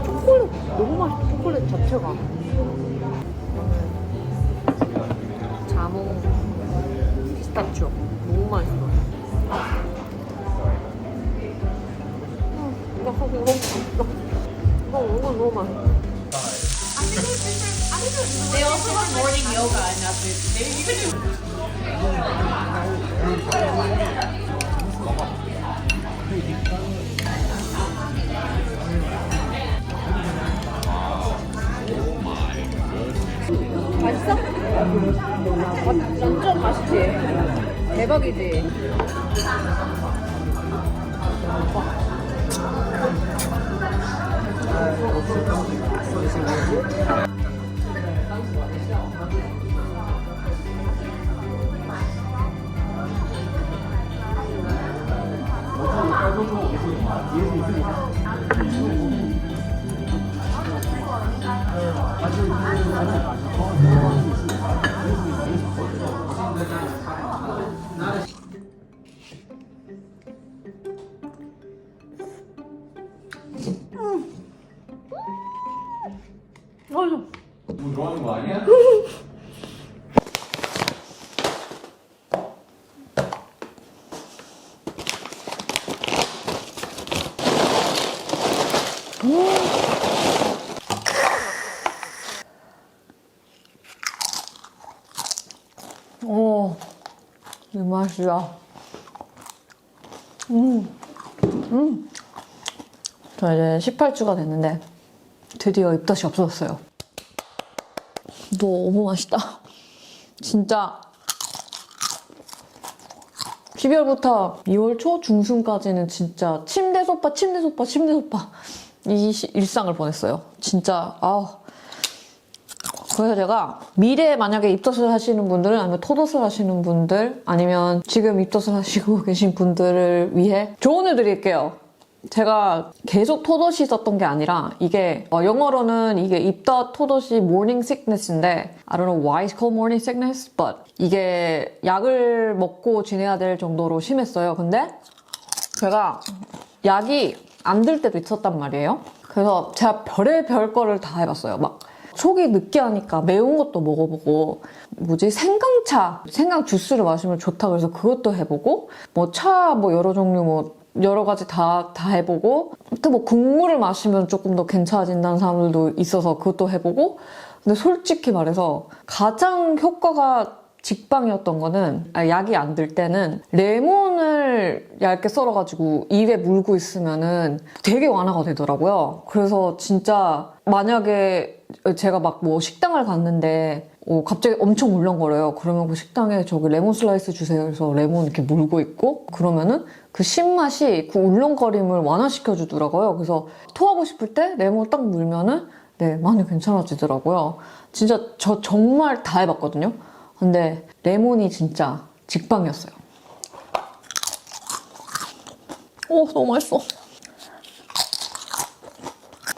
초콜릿 너무 맛있어. 초콜릿 자체가. 자몽 피스타치오 너무 맛있어. 너무 맛있어. They also have morning yoga and that's it. Maybe you could do. 맛있어? 완전 맛있지? 대박이지? 뭐 좋아하는 거 아니야? 오, 이 맛이야. 저 이제 18주가 됐는데 드디어 입덧이 없어졌어요. 너무 맛있다. 진짜 12월부터 2월 초 중순까지는 진짜 침대 소파 이 일상을 보냈어요. 진짜 그래서 제가 미래에 만약에 입덧을 하시는 분들은 아니면 토덧을 하시는 분들 아니면 지금 입덧을 하시고 계신 분들을 위해 조언을 드릴게요. 제가 계속 토덧이 있었던 게 아니라 이게 영어로는 이게 입덧 토덧이 morning sickness인데 I don't know why it's called morning sickness but 이게 약을 먹고 지내야 될 정도로 심했어요. 근데 제가 약이 안 들 때도 있었단 말이에요. 그래서 제가 별의별 거를 다 해봤어요. 막 속이 느끼하니까 매운 것도 먹어보고 생강차, 생강 주스를 마시면 좋다 그래서 그것도 해보고 뭐 차 여러 종류 여러 가지 다 해보고 또 국물을 마시면 조금 더 괜찮아진다는 사람들도 있어서 그것도 해보고 근데 솔직히 말해서 가장 효과가 직방이었던 거는 약이 안 들 때는 레몬을 얇게 썰어가지고 입에 물고 있으면은 되게 완화가 되더라고요. 그래서 진짜 만약에 제가 식당을 갔는데 갑자기 엄청 울렁거려요. 그러면 그 식당에 저기 레몬 슬라이스 주세요. 그래서 레몬 이렇게 물고 있고 그러면은 그 신맛이 그 울렁거림을 완화시켜 주더라고요. 그래서 토하고 싶을 때 레몬 딱 물면은 많이 괜찮아지더라고요. 진짜 저 정말 다 해봤거든요. 근데 레몬이 진짜 직방이었어요. 너무 맛있어.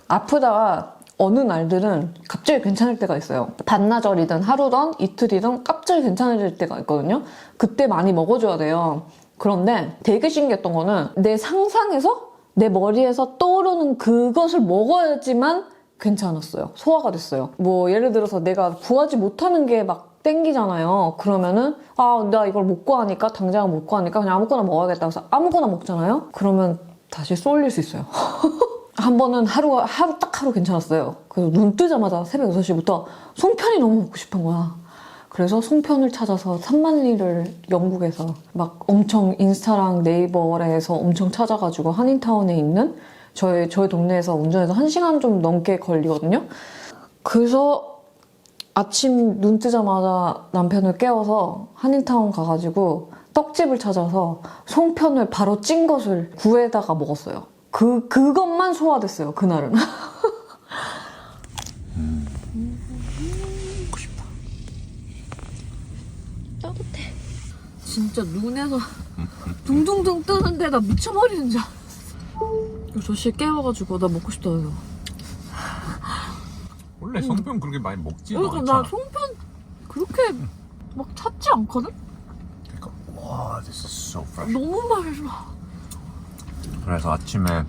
아프다가 어느 날들은 갑자기 괜찮을 때가 있어요. 반나절이든 하루든 이틀이든 갑자기 괜찮아질 때가 있거든요. 그때 많이 먹어줘야 돼요. 그런데 되게 신기했던 거는 내 상상에서 내 머리에서 떠오르는 그것을 먹어야지만 괜찮았어요. 소화가 됐어요. 예를 들어서 내가 구하지 못하는 게 땡기잖아요. 그러면은 나 이걸 못 구하니까 당장은 못 구하니까 그냥 아무거나 먹어야겠다 해서 아무거나 먹잖아요. 그러면 다시 쏠릴 수 있어요. 한 번은 하루 괜찮았어요. 그래서 눈 뜨자마자 새벽 6시부터 송편이 너무 먹고 싶은 거야. 그래서 송편을 찾아서 3만리를 영국에서 엄청 인스타랑 네이버에서 엄청 찾아가지고 한인타운에 있는 저희 동네에서 운전해서 1시간 좀 넘게 걸리거든요. 그래서 아침 눈 뜨자마자 남편을 깨워서 한인타운 가가지고 떡집을 찾아서 송편을 바로 찐 것을 구에다가 먹었어요. 그것만 소화됐어요, 그날은. 먹고 싶다. 따뜻해. 진짜 눈에서 둥둥둥 뜨는데 나 미쳐버리는 줄 알았어. 저씨 깨워가지고 나 먹고 싶다 해서. 원래 송편 그렇게 많이 먹지도 그러니까 않잖아. 나 송편 그렇게 찾지 않거든? 그러니까 와, this is so fresh. 너무 맛있어. 그래서 아침에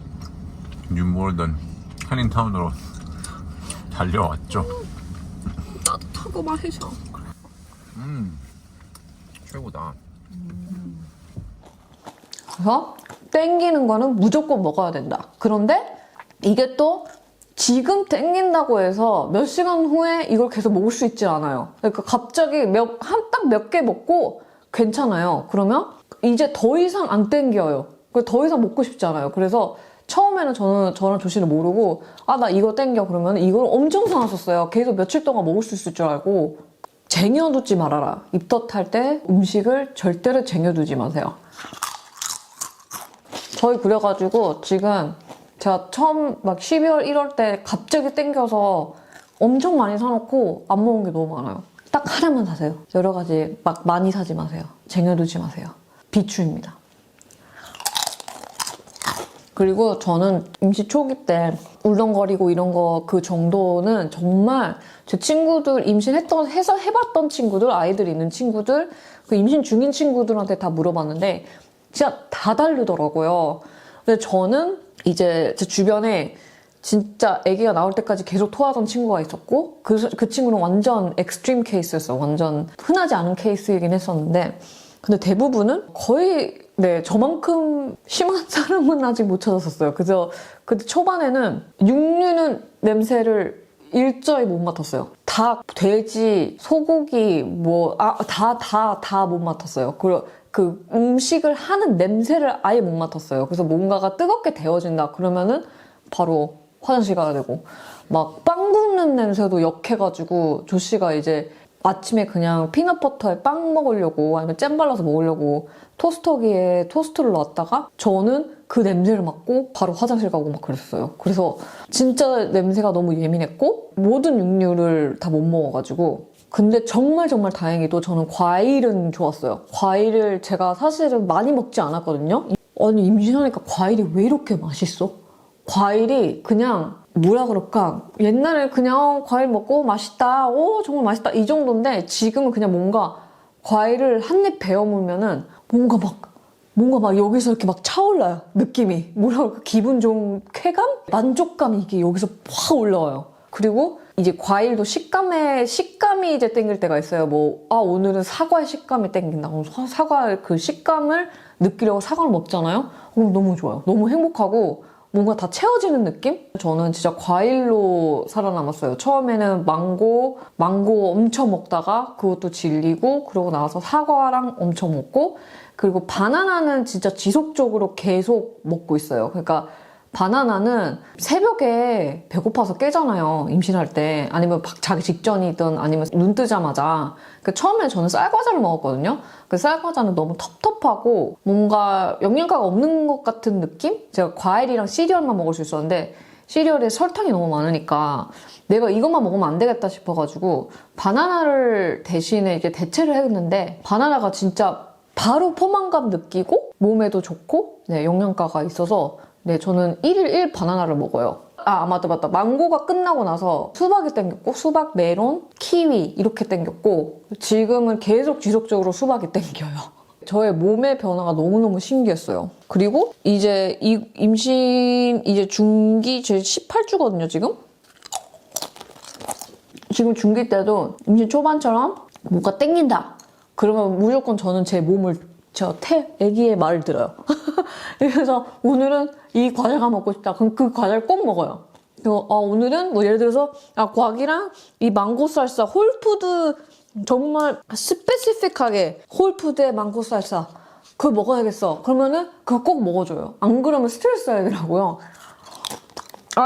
뉴몰던 한인타운으로 달려왔죠. 따뜻하고 맛있어. 최고다. 그래서 땡기는 거는 무조건 먹어야 된다. 그런데 이게 또 지금 땡긴다고 해서 몇 시간 후에 이걸 계속 먹을 수 있지 않아요. 그러니까 갑자기 딱 몇 개 먹고 괜찮아요. 그러면 이제 더 이상 안 땡겨요. 더 이상 먹고 싶지 않아요. 그래서 처음에는 저는 조씨를 모르고 나 이거 땡겨 그러면 이걸 엄청 사놨었어요. 계속 며칠 동안 먹을 수 있을 줄 알고. 쟁여두지 말아라. 입덧할 때 음식을 절대로 쟁여두지 마세요. 저희 그래가지고 지금 제가 처음 막 12월 1월 때 갑자기 땡겨서 엄청 많이 사놓고 안 먹은 게 너무 많아요. 딱 하나만 사세요. 여러 가지 막 많이 사지 마세요. 쟁여두지 마세요. 비추입니다. 그리고 저는 임시 초기 때 울렁거리고 이런 거 그 정도는 정말 제 친구들 해봤던 친구들, 아이들 있는 친구들, 그 임신 중인 친구들한테 다 물어봤는데 진짜 다 다르더라고요. 근데 저는 이제 제 주변에 진짜 아기가 나올 때까지 계속 토하던 친구가 있었고 그 친구는 완전 эк스트림 케이스였어요. 완전 흔하지 않은 케이스이긴 했었는데 근데 대부분은 거의 저만큼 심한 사람은 아직 못 찾았었어요. 그래서 그때 초반에는 육류는 냄새를 일절히 못 맡았어요. 닭, 돼지, 소고기 다 못 맡았어요. 그리고 그 음식을 하는 냄새를 아예 못 맡았어요. 그래서 뭔가가 뜨겁게 데워진다 그러면은 바로 화장실 가야 되고 막 빵 굽는 냄새도 역해가지고 조씨가 이제 아침에 그냥 피넛버터에 빵 먹으려고 아니면 잼 발라서 먹으려고 토스터기에 토스트를 놨다가 저는 그 냄새를 맡고 바로 화장실 가고 막 그랬어요. 그래서 진짜 냄새가 너무 예민했고 모든 육류를 다 못 먹어가지고 근데 정말 다행히도 저는 과일은 좋았어요. 과일을 제가 사실은 많이 먹지 않았거든요. 아니 임신하니까 과일이 왜 이렇게 맛있어? 과일이 그냥 뭐라 그럴까 옛날에 그냥 과일 먹고 맛있다 정말 맛있다 이 정도인데 지금은 그냥 뭔가 과일을 한 입 베어 물면은 뭔가 막 여기서 이렇게 막 차올라요 느낌이 뭐라 그럴까 기분 좋은 쾌감? 만족감이 이게 여기서 확 올라와요. 그리고 이제 과일도 식감이 이제 땡길 때가 있어요. 오늘은 사과의 식감이 땡긴다. 그럼 사과 그 식감을 느끼려고 사과를 먹잖아요. 그럼 너무 좋아요. 너무 행복하고 뭔가 다 채워지는 느낌? 저는 진짜 과일로 살아남았어요. 처음에는 망고 엄청 먹다가 그것도 질리고 그러고 나서 사과랑 엄청 먹고 그리고 바나나는 진짜 지속적으로 계속 먹고 있어요. 그러니까 바나나는 새벽에 배고파서 깨잖아요. 임신할 때. 아니면 자기 직전이든 아니면 눈 뜨자마자. 처음에 저는 쌀과자를 먹었거든요. 그 쌀과자는 너무 텁텁하고 뭔가 영양가가 없는 것 같은 느낌? 제가 과일이랑 시리얼만 먹을 수 있었는데 시리얼에 설탕이 너무 많으니까 내가 이것만 먹으면 안 되겠다 싶어가지고 바나나를 대신에 이게 대체를 했는데 바나나가 진짜 바로 포만감 느끼고 몸에도 좋고 영양가가 있어서 저는 1일 1 바나나를 먹어요. 맞다. 망고가 끝나고 나서 수박이 땡겼고 수박, 메론, 키위 이렇게 땡겼고 지금은 계속 지속적으로 수박이 땡겨요. 저의 몸의 변화가 너무너무 신기했어요. 그리고 이제 임신 이제 중기 제 18주거든요, 지금. 지금 중기 때도 임신 초반처럼 뭔가 땡긴다. 그러면 무조건 저는 제 몸을 아기의 말을 들어요. 그래서 오늘은 이 과자가 먹고 싶다. 그럼 그 과자를 꼭 먹어요. 그리고 오늘은 예를 들어서 곽이랑 이 망고 살사 홀푸드 정말 스페시픽하게 홀푸드의 망고 살사 그걸 먹어야겠어. 그러면은 그거 꼭 먹어줘요. 안 그러면 스트레스 쌓이더라고요.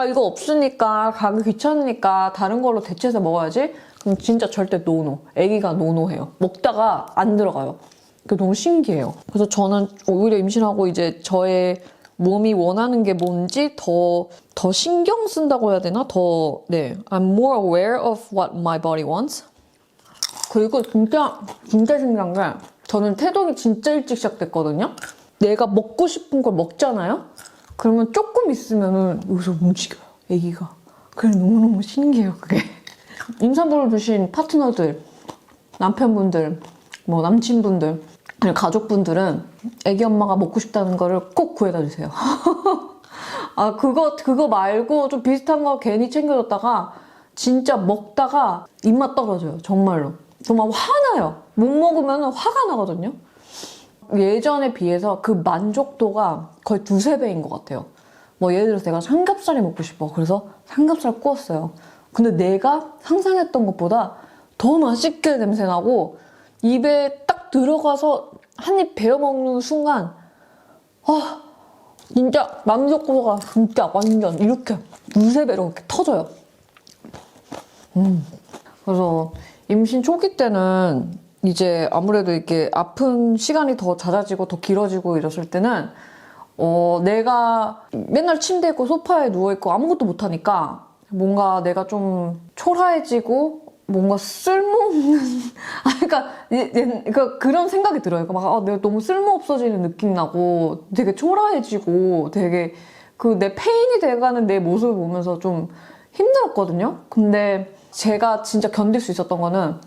이거 없으니까 가기 귀찮으니까 다른 걸로 대체해서 먹어야지. 그럼 진짜 절대 노노. 아기가 노노해요. 먹다가 안 들어가요. 그게 너무 신기해요. 그래서 저는 오히려 임신하고 이제 저의 몸이 원하는 게 뭔지 더 신경 쓴다고 해야 되나? I'm more aware of what my body wants. 그리고 진짜 신기한 게 저는 태동이 진짜 일찍 시작됐거든요. 내가 먹고 싶은 걸 먹잖아요? 그러면 조금 있으면은 여기서 움직여요, 아기가. 그게 너무너무 신기해요, 그게. 임산부를 두신 파트너들, 남편분들, 남친분들, 가족분들은 아기 엄마가 먹고 싶다는 거를 꼭 구해다 주세요. 아, 그거 말고 좀 비슷한 거 괜히 챙겨줬다가 진짜 먹다가 입맛 떨어져요. 정말로. 정말 화나요. 못 먹으면 화가 나거든요. 예전에 비해서 그 만족도가 거의 두세 배인 것 같아요. 뭐 예를 들어서 내가 삼겹살이 먹고 싶어. 그래서 삼겹살 구웠어요. 근데 내가 상상했던 것보다 더 맛있게 냄새나고 입에 딱 들어가서 한 입 베어 먹는 순간 진짜 만족도가 진짜 완전 이렇게 두세 배로 이렇게 터져요. 그래서 임신 초기 때는 이제 아무래도 이렇게 아픈 시간이 더 잦아지고 더 길어지고 이랬을 때는 내가 맨날 침대에 있고 소파에 누워있고 아무것도 못하니까 뭔가 내가 좀 초라해지고 뭔가 쓸모없는 그러니까 그런 생각이 들어요. 막 내가 너무 쓸모없어지는 느낌 나고 되게 초라해지고 되게 그 내 페인이 돼가는 내 모습을 보면서 좀 힘들었거든요. 근데 제가 진짜 견딜 수 있었던 거는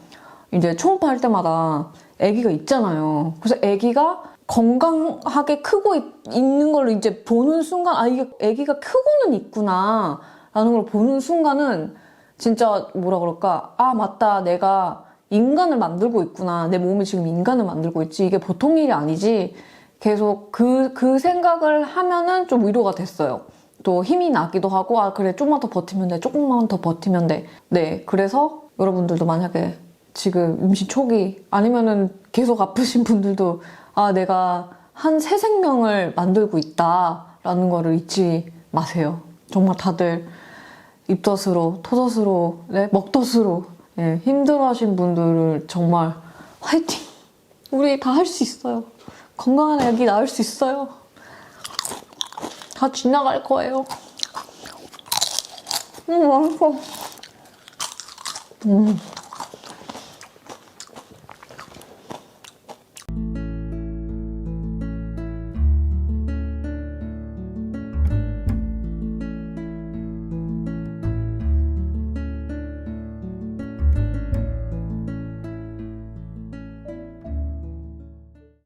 이제 초음파 할 때마다 아기가 있잖아요. 그래서 아기가 건강하게 크고 있는 걸 이제 보는 순간 이게 아기가 크고는 있구나 라는 걸 보는 순간은 진짜 뭐라 그럴까, 맞다, 내가 인간을 만들고 있구나, 내 몸이 지금 인간을 만들고 있지, 이게 보통 일이 아니지, 계속 그 생각을 하면은 좀 위로가 됐어요. 또 힘이 나기도 하고 그래, 조금만 더 버티면 돼, 조금만 더 버티면 돼. 네, 그래서 여러분들도 만약에 지금 임신 초기 아니면은 계속 아프신 분들도 내가 한 새 생명을 만들고 있다라는 거를 잊지 마세요. 정말 다들 입덧으로, 토덧으로, 네, 먹덧으로 힘들어하신 분들을 정말 화이팅! 우리 다 할 수 있어요. 건강한 아기 낳을 수 있어요. 다 지나갈 거예요. 맛있어.